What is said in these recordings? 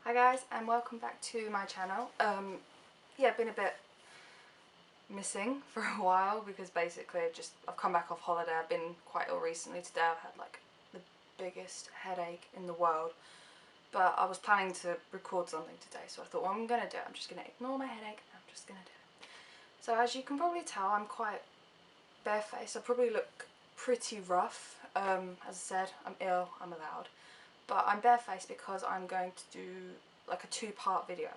Hi guys, and welcome back to my channel. Yeah, been a bit missing for a while because basically I've come back off holiday. I've been quite ill recently. Today I've had like the biggest headache in the world, but I was planning to record something today, so I thought what I'm gonna do, I'm just gonna ignore my headache and I'm just gonna do it. So as you can probably tell, I'm quite barefaced. I probably look pretty rough. As I said, I'm ill, I'm allowed. But I'm barefaced because I'm going to do like a two-part video.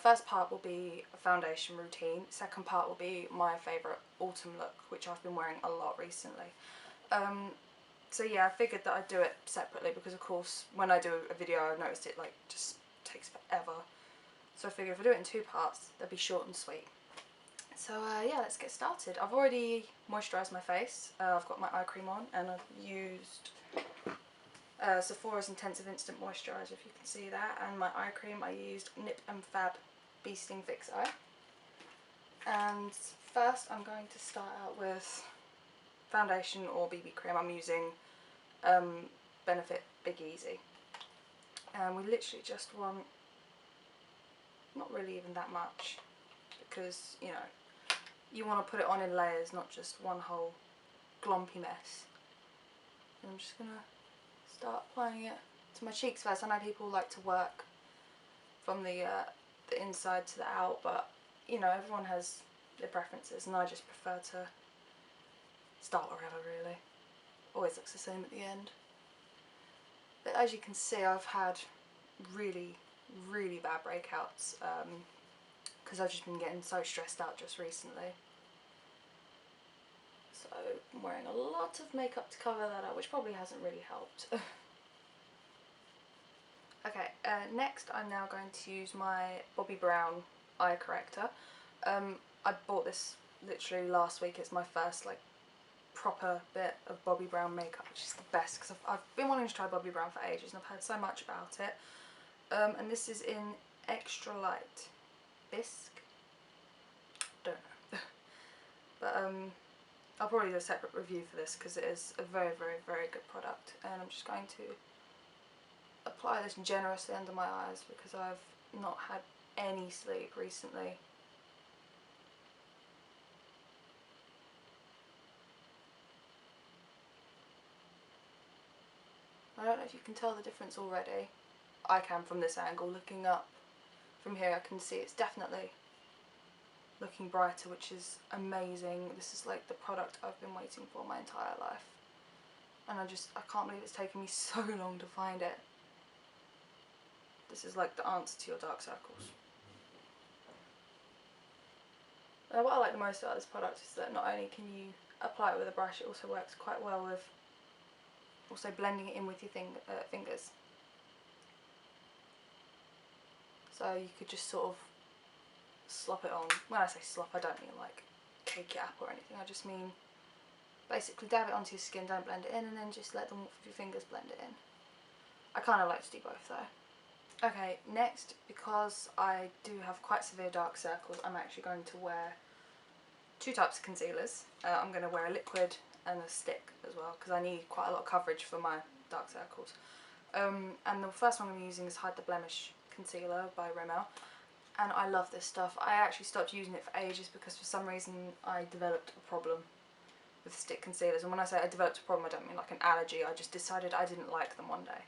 First part will be a foundation routine. Second part will be my favourite autumn look, which I've been wearing a lot recently. So yeah, I figured that I'd do it separately because of course when I do a video I've noticed it like just takes forever. So I figured if I do it in two parts, they'll be short and sweet. So yeah, let's get started. I've already moisturised my face. I've got my eye cream on and I've used Sephora's Intensive Instant Moisturiser, if you can see that, and my eye cream I used Nip and Fab Bee Sting Fix Eye. And first I'm going to start out with foundation or BB cream. I'm using Benefit Big Easy. And we literally just want, not really even that much, because, you know, you want to put it on in layers, not just one whole glompy mess. And I'm just going to start applying it to my cheeks first. I know people like to work from the inside to the out, but you know, everyone has their preferences and I just prefer to start wherever really. Always looks the same at the end. But as you can see, I've had really bad breakouts because I've just been getting so stressed out just recently. So I'm wearing a lot of makeup to cover that up, which probably hasn't really helped. Okay, next I'm now going to use my Bobbi Brown eye corrector. I bought this literally last week. It's my first like proper bit of Bobbi Brown makeup, which is the best because I've been wanting to try Bobbi Brown for ages and I've heard so much about it. And this is in Extra Light Bisque. Don't know. But I'll probably do a separate review for this because it is a very good product, and I'm just going to apply this generously under my eyes because I've not had any sleep recently. I don't know if you can tell the difference already. I can from this angle. Looking up from here I can see it's definitely looking brighter, which is amazing. This is like the product I've been waiting for my entire life, and I can't believe it's taken me so long to find it. This is like the answer to your dark circles. What I like the most about this product is that not only can you apply it with a brush, it also works quite well with also blending it in with your fingers. So you could just sort of slop it on. When I say slop, I don't mean like cake it up or anything. I just mean basically dab it onto your skin, don't blend it in, and then just let the warmth of your fingers blend it in. I kind of like to do both though. Okay, next, because I do have quite severe dark circles, I'm actually going to wear two types of concealers. I'm going to wear a liquid and a stick as well because I need quite a lot of coverage for my dark circles. And the first one I'm using is Hide the Blemish concealer by Rimmel, and I love this stuff. I actually stopped using it for ages because for some reason I developed a problem with stick concealers, and when I say I developed a problem I don't mean like an allergy. I just decided I didn't like them one day,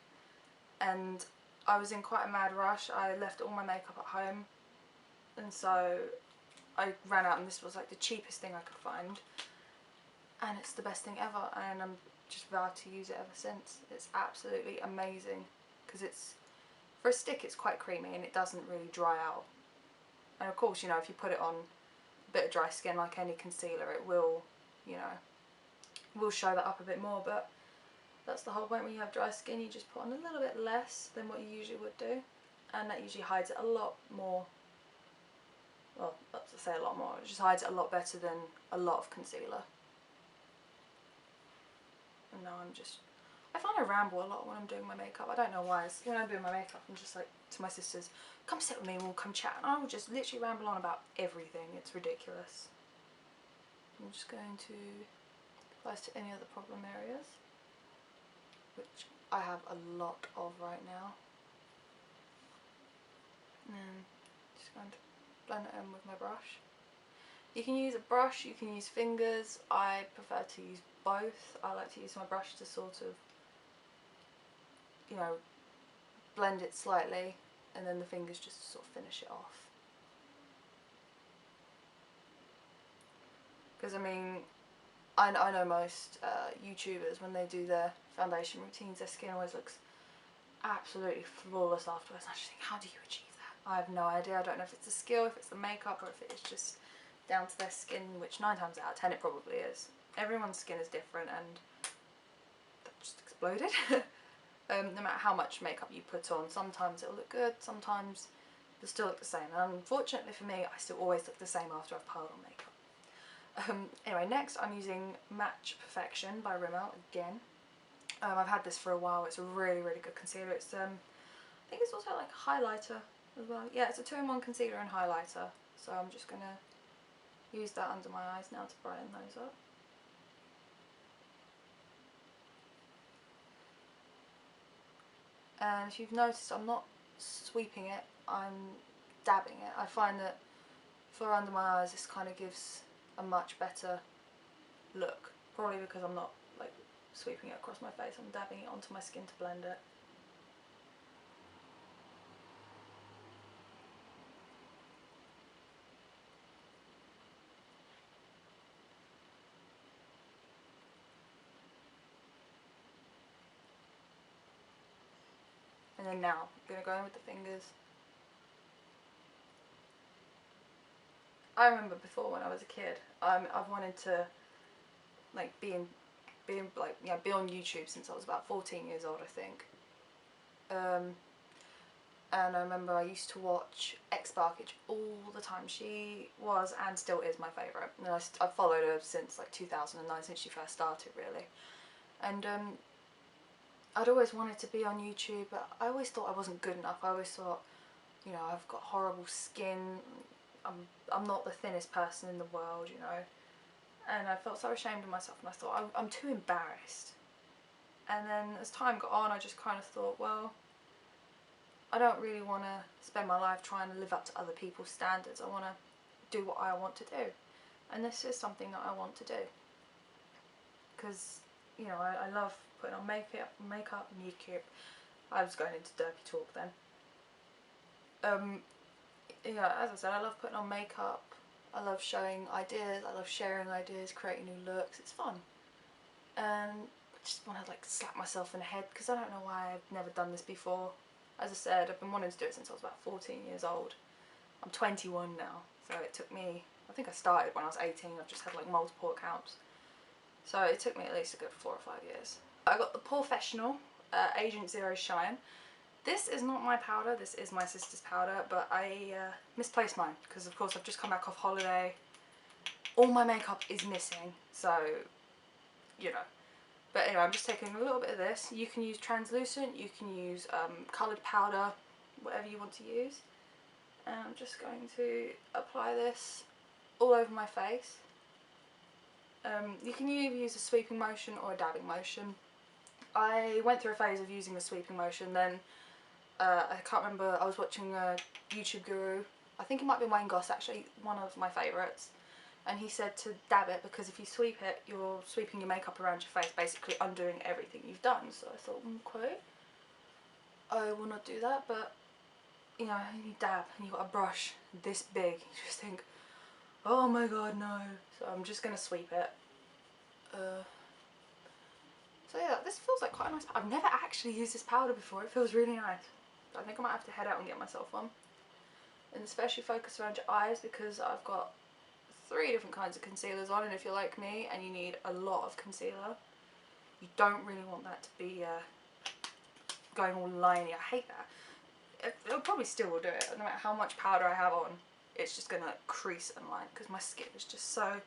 and I was in quite a mad rush. I left all my makeup at home, and so I ran out, and this was like the cheapest thing I could find, and it's the best thing ever, and I'm just vowed to use it ever since. It's absolutely amazing because it's, for a stick it's quite creamy and it doesn't really dry out, and of course, you know, if you put it on a bit of dry skin like any concealer, it will, you know, will show that up a bit more, but that's the whole point. When you have dry skin, you just put on a little bit less than what you usually would do, and that usually hides it a lot more. Well, that's to say a lot more, it just hides it a lot better than a lot of concealer. And now I find I ramble a lot when I'm doing my makeup. I don't know why. When I'm doing my makeup, I'm just like to my sisters, come sit with me and we'll come chat, and I will just literally ramble on about everything. It's ridiculous. I'm just going to apply this to any other problem areas, which I have a lot of right now. just going to blend it in with my brush. You can use a brush, you can use fingers. I prefer to use both. I like to use my brush to sort of, you know, blend it slightly, and then the fingers just to sort of finish it off. Because I mean, I know most YouTubers, when they do their foundation routines, their skin always looks absolutely flawless afterwards. I just think, how do you achieve that? I have no idea. I don't know if it's the skill, if it's the makeup, or if it is just down to their skin, which 9 times out of 10 it probably is. Everyone's skin is different, and that just exploded. No matter how much makeup you put on, sometimes it'll look good, sometimes it'll still look the same. And unfortunately for me, I still always look the same after I've piled on makeup. Anyway, next I'm using Match Perfection by Rimmel again. I've had this for a while. It's a really, really good concealer. It's I think it's also like a highlighter as well. Yeah, it's a 2-in-1 concealer and highlighter. So I'm just gonna use that under my eyes now to brighten those up. And if you've noticed, I'm not sweeping it, I'm dabbing it. I find that for under my eyes this kind of gives a much better look. Probably because I'm not like sweeping it across my face, I'm dabbing it onto my skin to blend it. And then now, I'm going to go in with the fingers. I remember before when I was a kid, I've wanted to like be on YouTube since I was about 14 years old, I think. And I remember I used to watch X-Barkage all the time. She was and still is my favourite. And I've followed her since like 2009, since she first started really. And I'd always wanted to be on YouTube, but I always thought I wasn't good enough. I always thought, you know, I've got horrible skin, I'm not the thinnest person in the world, you know. And I felt so ashamed of myself, and I thought, I'm too embarrassed. And then as time got on, I just kind of thought, well, I don't really want to spend my life trying to live up to other people's standards. I want to do what I want to do. And this is something that I want to do. Because, you know, I love putting on makeup. I was going into derpy talk then. Yeah, as I said, I love putting on makeup. I love showing ideas. I love sharing ideas, creating new looks. It's fun. And I just want to like slap myself in the head because I don't know why I've never done this before. As I said, I've been wanting to do it since I was about 14 years old. I'm 21 now, so it took me, I think I started when I was 18. I've just had like multiple accounts. So it took me at least a good 4 or 5 years. I got the Porefessional Agent Zero Shine. This is not my powder, this is my sister's powder, but I misplaced mine because of course I've just come back off holiday. All my makeup is missing, so, you know. But anyway, I'm just taking a little bit of this. You can use translucent, you can use coloured powder, whatever you want to use. And I'm just going to apply this all over my face. You can either use a sweeping motion or a dabbing motion. I went through a phase of using the sweeping motion, then I can't remember, I was watching a YouTube guru, I think it might be Wayne Goss actually, one of my favourites, and he said to dab it because if you sweep it, you're sweeping your makeup around your face, basically undoing everything you've done. So I thought, okay, I will not do that, but you know, you dab and you've got a brush this big, you just think, oh my god, no. So I'm just going to sweep it. So yeah, this feels like quite a nice powder. I've never actually used this powder before, it feels really nice. I think I might have to head out and get myself one. And especially focus around your eyes because I've got 3 different kinds of concealers on, and if you're like me and you need a lot of concealer, you don't really want that to be going all liney. I hate that. It'll probably still will do it, no matter how much powder I have on, it's just gonna crease and line because my skin is just so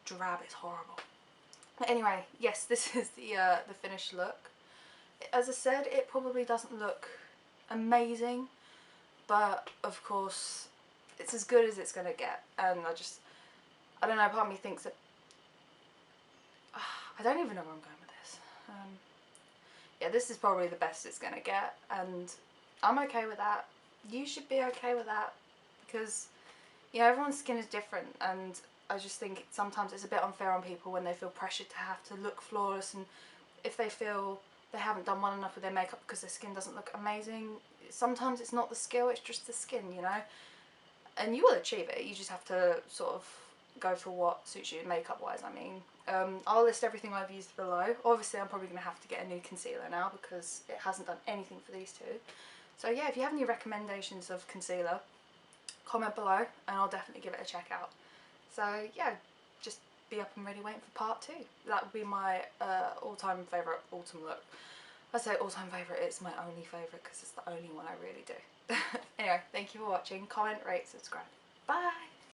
drab, it's horrible. But anyway, yes, this is the finished look. As I said, it probably doesn't look amazing, but of course it's as good as it's gonna get, and I don't know, part of me thinks that I don't even know where I'm going with this. Yeah, this is probably the best it's gonna get, and I'm okay with that. You should be okay with that because, you know, everyone's skin is different, and I just think sometimes it's a bit unfair on people when they feel pressured to have to look flawless, and if they feel they haven't done well enough with their makeup because their skin doesn't look amazing, sometimes it's not the skill, it's just the skin, you know, and you will achieve it. You just have to sort of go for what suits you makeup wise. I mean, I'll list everything I've used below. Obviously I'm probably going to have to get a new concealer now because it hasn't done anything for these two. So yeah, if you have any recommendations of concealer, comment below and I'll definitely give it a check out. So yeah, just be up and ready waiting for part 2. That would be my all-time favourite autumn look. I say all-time favourite, it's my only favourite because it's the only one I really do. Anyway, thank you for watching. Comment, rate, subscribe. Bye!